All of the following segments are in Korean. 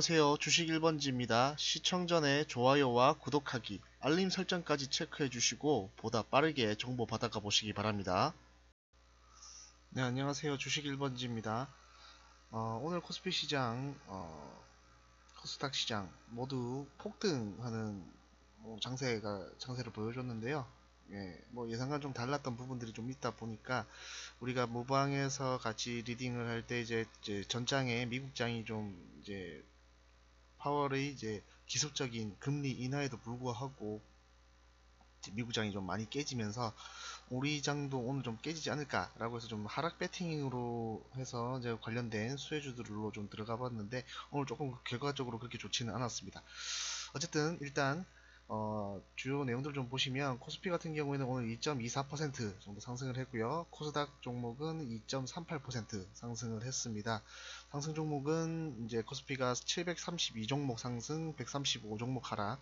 안녕하세요. 주식 1번지입니다. 시청 전에 좋아요와 구독하기, 알림 설정까지 체크해 주시고 보다 빠르게 정보 받아가 보시기 바랍니다. 네, 안녕하세요. 주식 1번지입니다. 오늘 코스피 시장, 코스닥 시장 모두 폭등하는 장세를 보여줬는데요. 예, 뭐 예상과 좀 달랐던 부분들이 좀 있다 보니까 우리가 모방에서 같이 리딩을 할 때 이제 전장에 미국장이 좀 이제 파월의 이제 기술적인 금리 인하에도 불구하고 미국장이 좀 많이 깨지면서 우리 장도 오늘 좀 깨지지 않을까라고 해서 좀 하락 배팅으로 해서 이제 관련된 수혜주들로 좀 들어가 봤는데 오늘 조금 결과적으로 그렇게 좋지는 않았습니다. 어쨌든 일단 주요 내용들 좀 보시면 코스피 같은 경우에는 오늘 2.24% 정도 상승을 했고요. 코스닥 종목은 2.38% 상승을 했습니다. 상승 종목은 이제 코스피가 732종목 상승, 135종목 하락.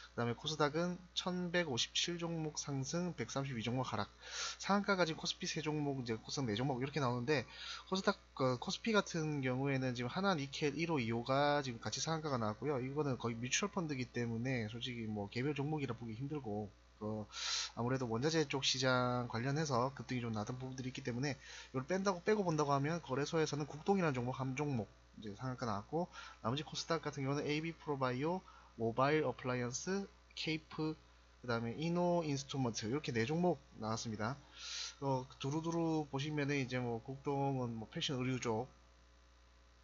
그 다음에 코스닥은 1157종목 상승, 132종목 하락. 상한가 가진 코스피 3종목, 이제 코스닥 4종목 이렇게 나오는데 코스피 같은 경우에는 지금 하나, 니켈, 1호, 2호가 지금 같이 상한가가 나왔고요. 이거는 거의 뮤추얼 펀드이기 때문에 솔직히 뭐 개별 종목이라 보기 힘들고 아무래도 원자재 쪽 시장 관련해서 급등이 좀 나던 부분들이 있기 때문에 이걸 빼고 본다고 하면 거래소에서는 국동이라는 종목 한 종목 이제 상한가 나왔고, 나머지 코스닥 같은 경우는 AB 프로바이오, 모바일 어플라이언스, 케이프, 그 다음에 이노 인스트루먼트 이렇게 4종목 나왔습니다. 두루두루 보시면은 이제 뭐 국동은 뭐 패션 의류 쪽,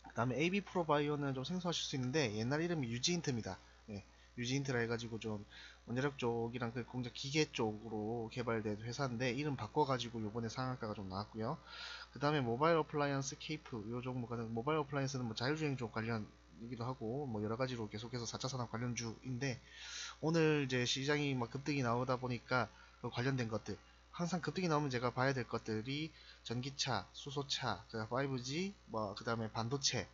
그 다음에 AB 프로바이오는 좀 생소하실 수 있는데 옛날 이름이 유지인트입니다. 네, 유지인트라 해가지고 좀 원자력 쪽이랑 그 공작 기계 쪽으로 개발된 회사인데 이름 바꿔가지고 요번에 상한가가 좀 나왔고요. 그 다음에 모바일 어플라이언스 케이프 요 종목은 모바일 어플라이언스는 뭐 자율주행 쪽 관련이기도 하고 뭐 여러가지로 계속해서 4차 산업 관련주인데 오늘 이제 시장이 막 급등이 나오다 보니까 그 관련된 것들 항상 급등이 나오면 제가 봐야 될 것들이 전기차, 수소차, 5G, 뭐 그 다음에 반도체,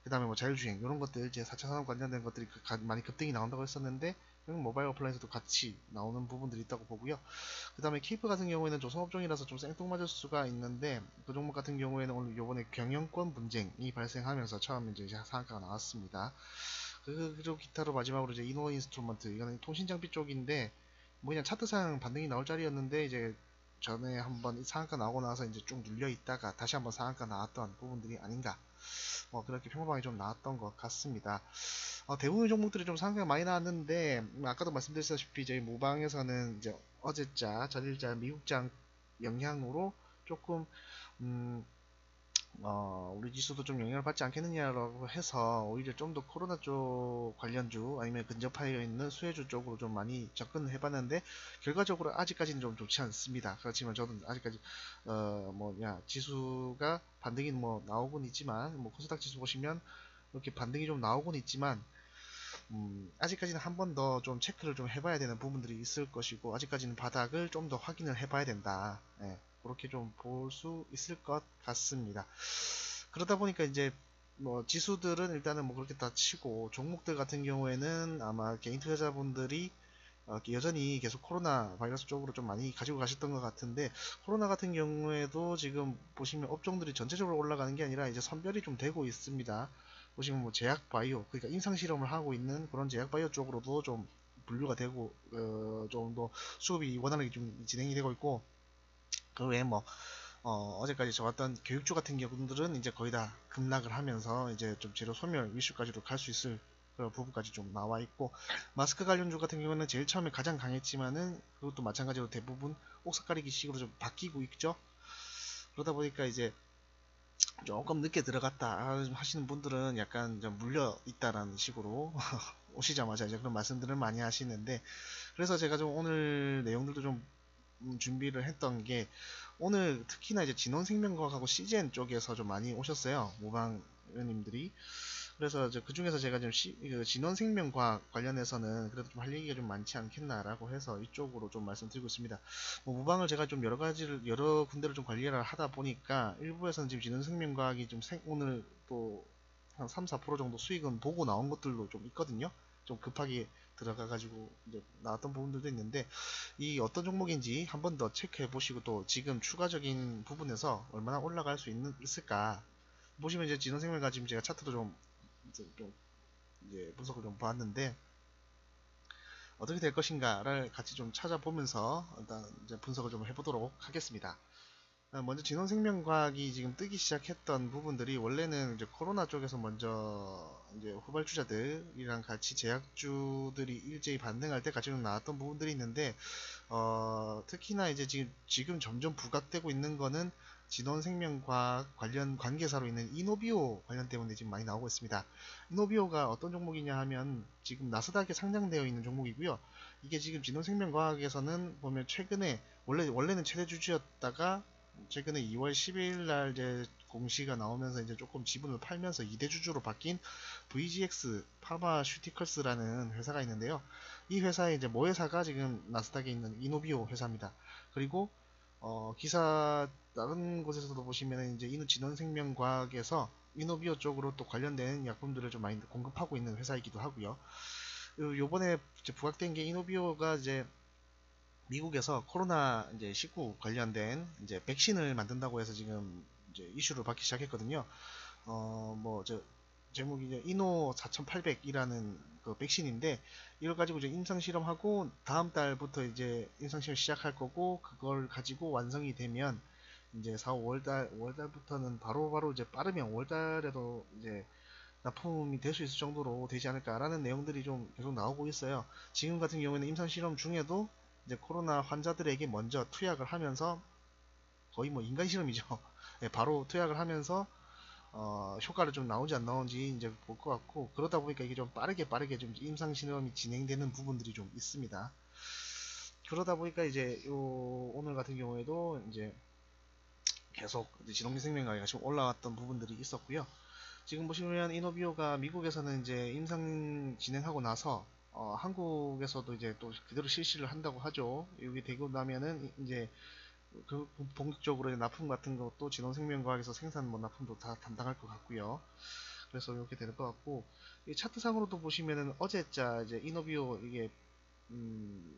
그 다음에 뭐 자율주행 이런 것들 이제 4차 산업 관련된 것들이 많이 급등이 나온다고 했었는데 모바일 어플라이언스도 같이 나오는 부분들이 있다고 보고요. 그 다음에 케이프 같은 경우에는 조선업종이라서 좀 생뚱맞을 수가 있는데 그 종목 같은 경우에는 오늘 요번에 경영권 분쟁이 발생하면서 처음 이제 상한가가 나왔습니다. 그리고 기타로 마지막으로 이제 이노 인스트루먼트, 이거는 통신장비 쪽인데 뭐 그냥 차트상 반등이 나올 자리였는데 이제 전에 한번 상한가 나오고 나서 이제 쭉 눌려 있다가 다시 한번 상한가 나왔던 부분들이 아닌가, 그렇게 평범하게 좀 나왔던 것 같습니다. 대부분 종목들이 좀 상승이 많이 나왔는데 아까도 말씀드렸다시피 저희 모방에서는 이제 어제자, 전일자, 미국장 영향으로 조금 우리 지수도 좀 영향을 받지 않겠느냐라고 해서 오히려 좀 더 코로나 쪽 관련주 아니면 근접하여 있는 수혜주 쪽으로 좀 많이 접근을 해봤는데 결과적으로 아직까지는 좀 좋지 않습니다. 그렇지만 저는 아직까지 지수가 반등이 뭐 나오곤 있지만 뭐 코스닥 지수 보시면 이렇게 반등이 좀 나오곤 있지만 아직까지는 한 번 더 좀 체크를 좀 해봐야 되는 부분들이 있을 것이고 아직까지는 바닥을 좀 더 확인을 해봐야 된다. 예, 그렇게 좀 볼 수 있을 것 같습니다. 그러다 보니까 이제 뭐 지수들은 일단은 뭐 그렇게 다 치고 종목들 같은 경우에는 아마 개인 투자자분들이 여전히 계속 코로나 바이러스 쪽으로 좀 많이 가지고 가셨던 것 같은데 코로나 같은 경우에도 지금 보시면 업종들이 전체적으로 올라가는 게 아니라 이제 선별이 좀 되고 있습니다. 보시면 뭐 제약 바이오, 그러니까 임상 실험을 하고 있는 그런 제약 바이오 쪽으로도 좀 분류가 되고 좀 더 수급이 원활하게 좀 진행이 되고 있고, 그 외에 뭐 어제까지 좋았던 교육주 같은 경우들은 이제 거의 다 급락을 하면서 이제 좀 재료 소멸 이슈까지도 갈 수 있을 그런 부분까지 좀 나와 있고, 마스크 관련주 같은 경우는 제일 처음에 가장 강했지만은 그것도 마찬가지로 대부분 옥석 가리기 식으로 좀 바뀌고 있죠. 그러다 보니까 이제 조금 늦게 들어갔다 하시는 분들은 약간 좀 물려 있다라는 식으로 오시자마자 이제 그런 말씀들을 많이 하시는데, 그래서 제가 좀 오늘 내용들도 좀 준비를 했던 게 오늘 특히나 이제 진원생명과학하고 CGN 쪽에서 좀 많이 오셨어요, 모방 의원님들이. 그래서 이제 그 중에서 제가 좀 진원생명과학 관련해서는 그래도 좀 할 얘기가 좀 많지 않겠나라고 해서 이쪽으로 좀 말씀드리고 있습니다. 모방을 제가 좀 여러 군데를 좀 관리를 하다 보니까 일부에서는 지금 진원생명과학이 좀 오늘 또 한 3-4% 정도 수익은 보고 나온 것들도 좀 있거든요. 좀 급하게 들어가가지고 이제 나왔던 부분들도 있는데 이 어떤 종목인지 한 번 더 체크해 보시고 또 지금 추가적인 부분에서 얼마나 올라갈 수 있을까 보시면 이제 진원생명과 지금 제가 차트도 좀 이제 분석을 좀 보았는데 어떻게 될 것인가를 같이 좀 찾아보면서 일단 이제 분석을 좀 해보도록 하겠습니다. 먼저 진원생명과학이 지금 뜨기 시작했던 부분들이 원래는 이제 코로나 쪽에서 먼저 이제 후발주자들이랑 같이 제약주들이 일제히 반등할 때 같이 좀 나왔던 부분들이 있는데 특히나 이제 지금 점점 부각되고 있는 거는 진원생명과학 관련 관계사로 있는 이노비오 관련 때문에 지금 많이 나오고 있습니다. 이노비오가 어떤 종목이냐 하면 지금 나스닥에 상장되어 있는 종목이고요. 이게 지금 진원생명과학에서는 보면 최근에 원래는 최대 주주였다가 최근에 2월 10일 날 이제 공시가 나오면서 이제 조금 지분을 팔면서 2대 주주로 바뀐 VGX 파마슈티컬스라는 회사가 있는데요. 이 회사의 이제 모회사가 지금 나스닥에 있는 이노비오 회사입니다. 그리고 기사 다른 곳에서도 보시면 이제 진원생명과학에서 이노비오 쪽으로 또 관련된 약품들을 좀 많이 공급하고 있는 회사이기도 하고요. 요번에 이제 부각된 게 이노비오가 이제 미국에서 코로나 이제 19 관련된 이제 백신을 만든다고 해서 지금 이제 이슈를 받기 시작했거든요. 저 제목이 이제 이노 4800이라는 그 백신인데 이걸 가지고 이제 임상 실험하고 다음 달부터 이제 임상 실험 시작할 거고 그걸 가지고 완성이 되면 이제 4, 5월달부터는 바로 이제 빠르면 5월달에도 이제 납품이 될 수 있을 정도로 되지 않을까라는 내용들이 좀 계속 나오고 있어요. 지금 같은 경우에는 임상 실험 중에도 이제 코로나 환자들에게 먼저 투약을 하면서 거의 뭐 인간 실험이죠. 네, 바로 투약을 하면서 효과를 좀 나오지 안 나오는지 이제 볼 것 같고 그러다 보니까 이게 좀 빠르게 좀 임상 실험이 진행되는 부분들이 좀 있습니다. 그러다 보니까 이제 오늘 같은 경우에도 이제 계속 진홍생명과가 지금 올라왔던 부분들이 있었고요. 지금 보시면 이노비오가 미국에서는 이제 임상 진행하고 나서 한국에서도 이제 또 그대로 실시를 한다고 하죠. 여기 되고 나면은 이제 그 본격적으로 납품 같은 것도 진원생명과학에서 생산 뭐 납품도 다 담당할 것 같고요. 그래서 이렇게 될 것 같고 이 차트상으로도 보시면은 어제자 이제 이노비오 이게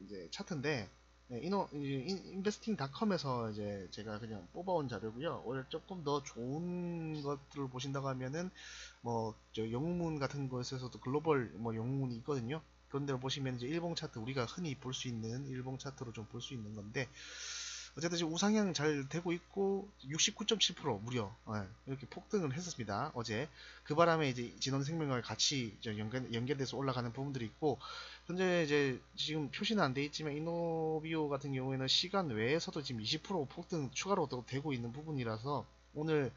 이제 차트인데 네, 인베스팅닷컴에서 이제 제가 그냥 뽑아온 자료고요. 오늘 조금 더 좋은 것들을 보신다고 하면은 뭐 저 영웅문 같은 곳에서도 글로벌 뭐 영웅문이 있거든요. 그런 데를 보시면 이제 일봉 차트 우리가 흔히 볼 수 있는 일봉 차트로 좀 볼 수 있는 건데 어쨌든 지금 우상향 잘 되고 있고 69.7% 무려 이렇게 폭등을 했었습니다. 어제 그 바람에 이제 진원생명과 같이 연결돼서 올라가는 부분들이 있고 현재 이제 지금 표시는 안 돼 있지만 이노비오 같은 경우에는 시간 외에서도 지금 20% 폭등 추가로 또 되고 있는 부분이라서 오늘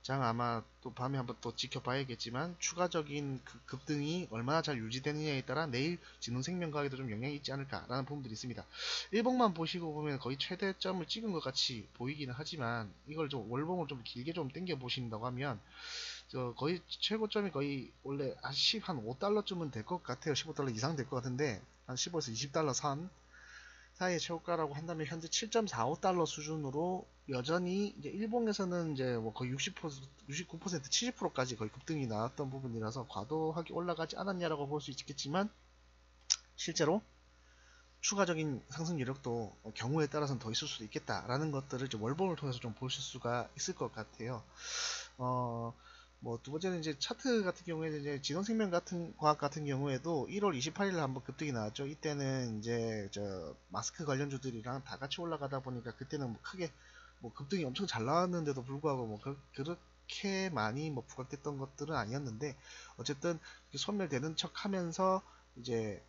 장 아마 또 밤에 한번 또 지켜봐야겠지만 추가적인 그 급등이 얼마나 잘 유지되느냐에 따라 내일 진흥생명과학에도 좀 영향이 있지 않을까라는 부분들이 있습니다. 일봉만 보시고 보면 거의 최대점을 찍은 것 같이 보이기는 하지만 이걸 좀 월봉을 좀 길게 좀 당겨 보신다고 하면 저 거의 최고점이 거의 원래 한 5달러쯤은 될 것 같아요. 15달러 이상 될 것 같은데 한 15에서 20달러 선 사이의 최고가라고 한다면 현재 7.45달러 수준으로 여전히 이제 일봉에서는 이제 뭐 거의 60%, 69%, 70%까지 거의 급등이 나왔던 부분이라서 과도하게 올라가지 않았냐라고 볼 수 있겠지만 실제로 추가적인 상승 여력도 경우에 따라서는 더 있을 수도 있겠다라는 것들을 이제 월봉을 통해서 좀 보실 수가 있을 것 같아요. 뭐 두 번째는 이제 차트 같은 경우에는 이제 진원생명 같은 과학 같은 경우에도 1월 28일 한번 급등이 나왔죠. 이때는 이제 저 마스크 관련주들이랑 다 같이 올라가다 보니까 그때는 뭐 크게 뭐 급등이 엄청 잘 나왔는데도 불구하고 뭐 그렇게 많이 뭐 부각됐던 것들은 아니었는데 어쨌든 소멸되는 척하면서 이제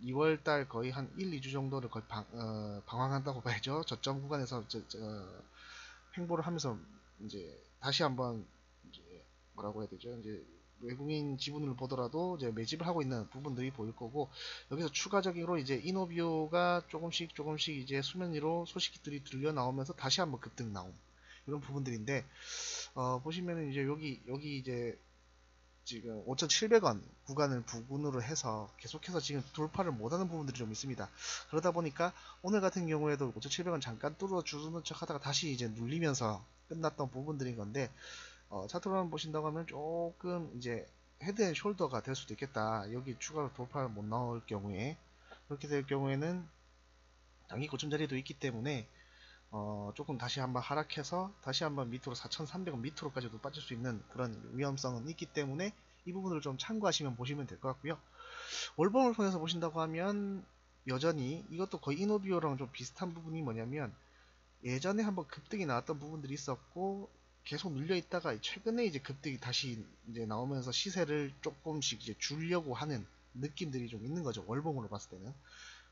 2월달 거의 한 1, 2주 정도를 거의 방황한다고 봐야죠. 저점 구간에서 횡보를 하면서 이제 다시 한번 이제 뭐라고 해야 되죠? 이제 외국인 지분을 보더라도 이제 매집을 하고 있는 부분들이 보일 거고 여기서 추가적으로 이제 이노비오가 조금씩 이제 수면 위로 소식들이 들려 나오면서 다시 한번 급등 나옴 이런 부분들인데 보시면은 이제 여기 이제 지금 5,700원 구간을 부근으로 해서 계속해서 지금 돌파를 못하는 부분들이 좀 있습니다. 그러다 보니까 오늘 같은 경우에도 5,700원 잠깐 뚫어주는 척 하다가 다시 이제 눌리면서 끝났던 부분들인 건데 차트로만 보신다고 하면 조금 이제 헤드앤숄더가 될 수도 있겠다. 여기 추가로 돌파를 못 나올 경우에 그렇게 될 경우에는 단기 고점 자리도 있기 때문에 조금 다시 한번 하락해서 다시 한번 밑으로 4,300원 밑으로까지도 빠질 수 있는 그런 위험성은 있기 때문에 이 부분을 좀 참고하시면 보시면 될 것 같고요. 월봉을 통해서 보신다고 하면 여전히 이것도 거의 이노비오랑 좀 비슷한 부분이 뭐냐면 예전에 한번 급등이 나왔던 부분들이 있었고 계속 눌려 있다가 최근에 이제 급등이 다시 이제 나오면서 시세를 조금씩 이제 줄려고 하는 느낌들이 좀 있는 거죠. 월봉으로 봤을 때는.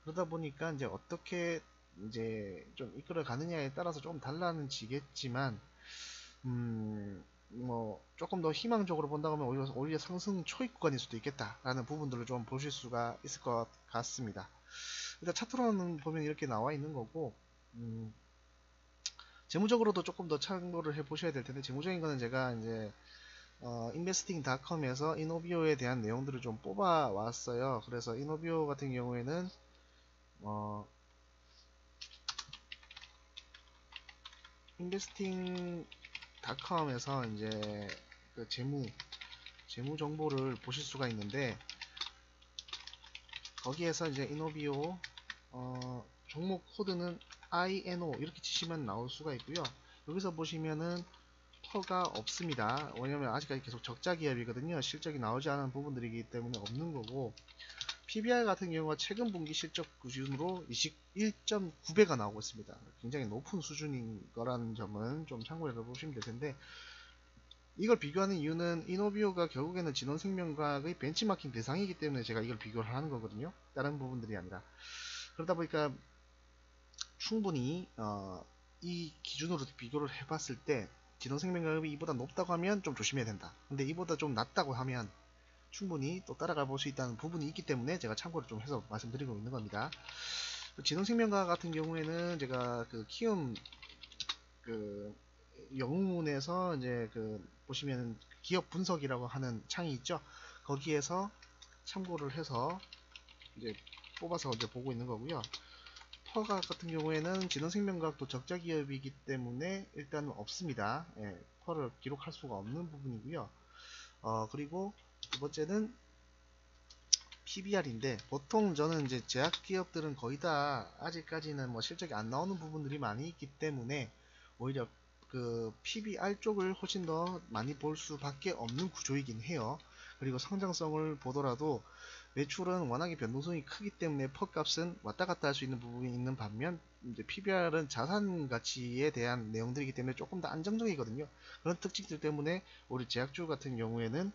그러다 보니까 이제 어떻게 이제 좀 이끌어 가느냐에 따라서 좀 달라지겠지만 뭐 조금 더 희망적으로 본다고 하면 오히려 상승 초입 구간일 수도 있겠다라는 부분들을 좀 보실 수가 있을 것 같습니다. 일단 차트로는 보면 이렇게 나와 있는 거고 재무적으로도 조금 더 참고를 해 보셔야 될 텐데, 재무적인 거는 제가 이제 investing.com에서 이노비오에 대한 내용들을 좀 뽑아 왔어요. 그래서 이노비오 같은 경우에는 investing.com에서 이제 그 재무 정보를 보실 수가 있는데, 거기에서 이제 이노비오 종목 코드는 INO 이렇게 치시면 나올 수가 있고요. 여기서 보시면은 퍼가 없습니다. 왜냐면 아직까지 계속 적자 기업이거든요. 실적이 나오지 않은 부분들이기 때문에 없는 거고, PBR 같은 경우가 최근 분기 실적 기준으로 21.9배가 나오고 있습니다. 굉장히 높은 수준인 거라는 점은 좀 참고해 보시면 될 텐데, 이걸 비교하는 이유는 이노비오가 결국에는 진원생명과의 벤치마킹 대상이기 때문에 제가 이걸 비교를 하는 거거든요. 다른 부분들이 아니라. 그러다 보니까 충분히 이 기준으로 비교를 해봤을 때 진원생명과의 이보다 높다고 하면 좀 조심해야 된다. 근데 이보다 좀 낮다고 하면 충분히 또 따라가 볼 수 있다는 부분이 있기 때문에 제가 참고를 좀 해서 말씀드리고 있는 겁니다. 진원생명과 같은 경우에는 제가 그 키움 그 영웅문에서 이제 그 보시면 기업 분석이라고 하는 창이 있죠. 거기에서 참고를 해서 이제 뽑아서 이제 보고 있는 거고요. 퍼가 같은 경우에는 진원생명과학도 적자 기업이기 때문에 일단 없습니다. 예, 퍼를 기록할 수가 없는 부분이고요. 그리고 두 번째는 PBR인데, 보통 저는 이제 제약 기업들은 거의 다 아직까지는 뭐 실적이 안 나오는 부분들이 많이 있기 때문에 오히려 그 PBR 쪽을 훨씬 더 많이 볼 수밖에 없는 구조이긴 해요. 그리고 성장성을 보더라도 매출은 워낙에 변동성이 크기 때문에 퍼값은 왔다 갔다 할 수 있는 부분이 있는 반면, 이제 PBR은 자산 가치에 대한 내용들이기 때문에 조금 더 안정적이거든요. 그런 특징들 때문에 우리 제약주 같은 경우에는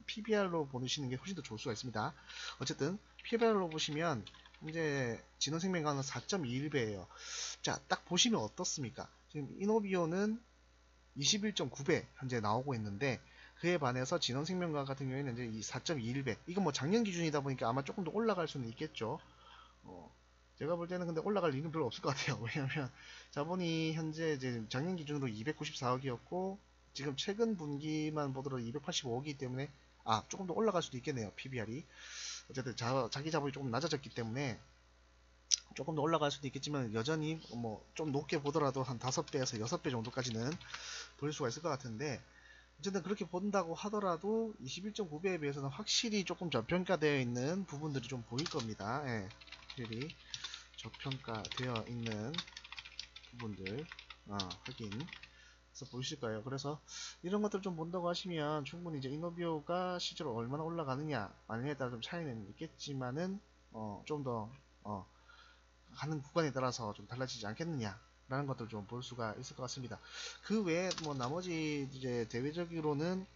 PBR로 보시는 게 훨씬 더 좋을 수가 있습니다. 어쨌든 PBR로 보시면 이제 진원생명과는 4.21배예요. 자, 딱 보시면 어떻습니까? 지금 이노비오는 21.9배 현재 나오고 있는데, 그에 반해서 진원생명과 같은 경우에는 이제 이 4.21배, 이건 뭐 작년 기준이다 보니까 아마 조금 더 올라갈 수는 있겠죠. 제가 볼 때는 근데 올라갈 리는 별로 없을 것 같아요. 왜냐면 자본이 현재 이제 작년 기준으로 294억이었고 지금 최근 분기만 보더라도 285억이기 때문에 조금 더 올라갈 수도 있겠네요. PBR이 어쨌든 자기 자본이 조금 낮아졌기 때문에 조금 더 올라갈 수도 있겠지만, 여전히 뭐 좀 높게 보더라도 한 5배에서 6배 정도까지는 보일 수가 있을 것 같은데, 어쨌든 그렇게 본다고 하더라도 21.9배에 비해서는 확실히 조금 저평가되어 있는 부분들이 좀 보일 겁니다. 예, 확실히 저평가되어 있는 부분들 확인해서 보이실 거예요. 그래서 이런 것들 좀 본다고 하시면 충분히 이제 이노비오가 실제로 얼마나 올라가느냐 아니냐에 따라 좀 차이는 있겠지만은 좀 더 가는 구간에 따라서 좀 달라지지 않겠느냐 라는 것들 좀 볼 수가 있을 것 같습니다. 그 외에 뭐 나머지 이제 대외적으로는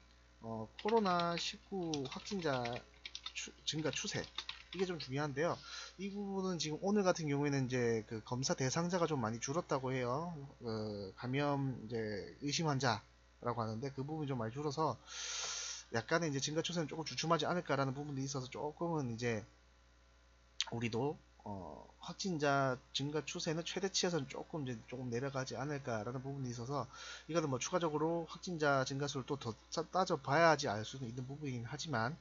코로나19 확진자 증가 추세, 이게 좀 중요한데요. 이 부분은 지금 오늘 같은 경우에는 이제 그 검사 대상자가 좀 많이 줄었다고 해요. 감염 이제 의심 환자라고 하는데 그 부분이 좀 많이 줄어서 약간의 이제 증가 추세는 조금 주춤하지 않을까라는 부분이 있어서 조금은 이제 우리도 확진자 증가 추세는 최대치에서는 조금 내려가지 않을까라는 부분이 있어서, 이거는 뭐 추가적으로 확진자 증가수를 또 더 따져봐야지 알 수는 있는 부분이긴 하지만,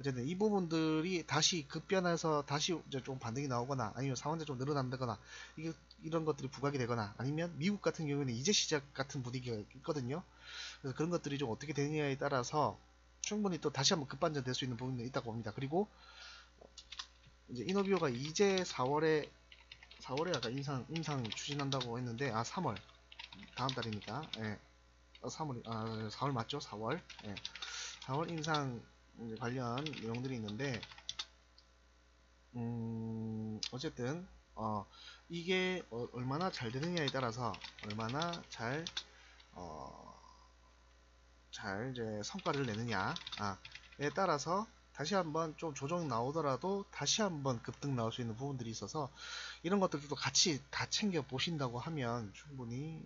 어쨌든 이 부분들이 다시 급변해서 다시 이제 좀 반등이 나오거나 아니면 사원자 좀 늘어난다거나 이런 것들이 부각이 되거나, 아니면 미국 같은 경우에는 이제 시작 같은 분위기가 있거든요. 그래서 그런 것들이 좀 어떻게 되느냐에 따라서 충분히 또 다시 한번 급반전 될 수 있는 부분이 있다고 봅니다. 그리고 이제 이노비오가 이제 4월에 아까 인상 추진한다고 했는데 3월 다음 달이니까, 예. 4월 맞죠? 4월. 예. 4월 인상 이제 관련 내용들이 있는데, 어쨌든 이게 얼마나 잘 되느냐에 따라서 얼마나 어, 잘 이제 성과를 내느냐에 따라서 다시 한번 좀 조정 나오더라도 다시 한번 급등 나올 수 있는 부분들이 있어서 이런 것들도 같이 다 챙겨 보신다고 하면 충분히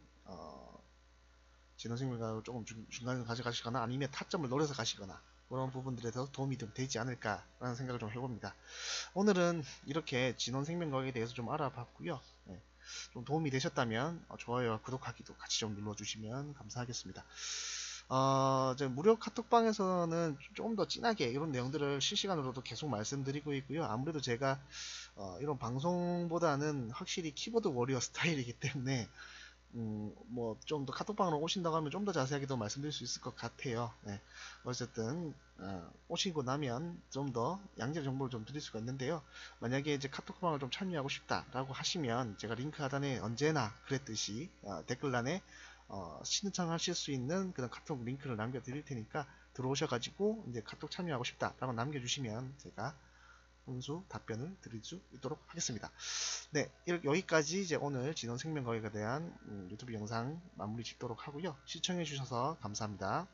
진원생명과를 조금 중간에 가져가시거나 아니면 타점을 노려서 가시거나 그런 부분들에 대해서 도움이 좀 되지 않을까라는 생각을 좀 해봅니다. 오늘은 이렇게 진원생명과에 대해서 좀 알아봤고요. 네, 좀 도움이 되셨다면 좋아요와 구독하기도 같이 좀 눌러주시면 감사하겠습니다. 이제 무료 카톡방에서는 좀 더 진하게 이런 내용들을 실시간으로도 계속 말씀드리고 있고요. 아무래도 제가 이런 방송보다는 확실히 키보드 워리어 스타일이기 때문에 뭐 좀 더 카톡방으로 오신다고 하면 좀 더 자세하게 더 말씀드릴 수 있을 것 같아요. 네. 어쨌든 오시고 나면 좀 더 양질 정보를 좀 드릴 수가 있는데요. 만약에 이제 카톡방을 좀 참여하고 싶다라고 하시면 제가 링크 하단에 언제나 그랬듯이 댓글란에 신청하실 수 있는 그런 카톡 링크를 남겨드릴 테니까 들어오셔가지고 이제 카톡 참여하고 싶다라고 남겨주시면 제가 훈수 답변을 드릴 수 있도록 하겠습니다. 네, 여기까지 이제 오늘 진원생명과학에 대한 유튜브 영상 마무리 짓도록 하고요. 시청해주셔서 감사합니다.